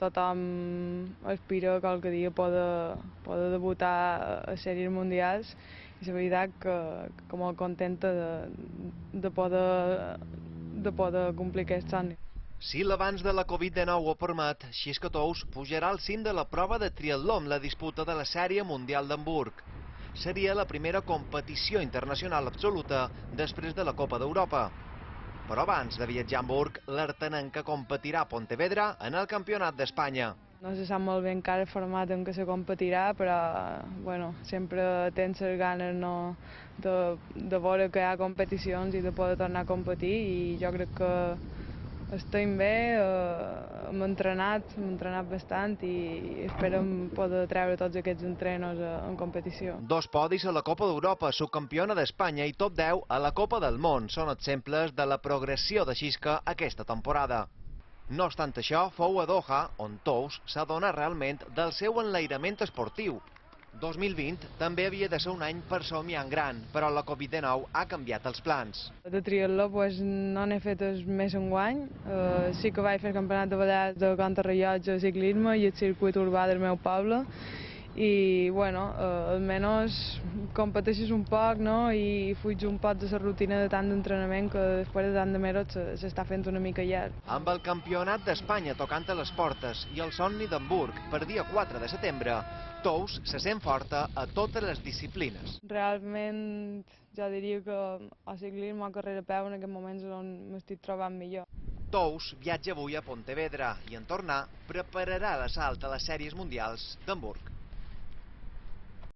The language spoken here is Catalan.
tothom aspira qualque dia poder debutar a sèries mundials i la veritat que molt contenta de poder complir aquest somni. Si l'abans de la Covid-19 ho permet, Xisca Tous pujarà al cim de la prova de triatló amb la disputa de la Sèrie Mundial d'Hamburg. Seria la primera competició internacional absoluta després de la Copa d'Europa. Però abans de viatjar a Hamburg, l'artenenca competirà a Pontevedra en el Campionat d'Espanya. No se sap molt bé encara el format en què se competirà, però bueno, sempre tens les ganes de veure que hi ha competicions i de poder tornar a competir, i jo crec que estem bé, hem entrenat bastant i esperem poder treure tots aquests entrenos en competició. 2 podis a la Copa d'Europa, subcampiona d'Espanya i top 10 a la Copa del Món són exemples de la progressió de Xisca aquesta temporada. No obstant això, fou a Doha on Tous s'adona realment del seu enlairament esportiu. 2020 també havia de ser un any per somiar en gran, però la Covid-19 ha canviat els plans. De triatló no n'he fet més enguany. Sí que vaig fer el campionat de Balears de contrarellotge, ciclisme i el circuit urbà del meu poble. I bueno, almenys competeixes un poc, no? I fuig un poc de la rutina de tant d'entrenament que després de tant de mesos s'està fent una mica llarg. Amb el Campionat d'Espanya tocant a les portes i el somni d'Hamburg per dia 4 de setembre, Tous se sent forta a totes les disciplines. Realment jo diria que el ciclisme o carrera a peu en aquest moment és on m'estic trobant millor. Tous viatja avui a Pontevedra i en tornar prepararà l'assalt a les sèries mundials d'Hamburg.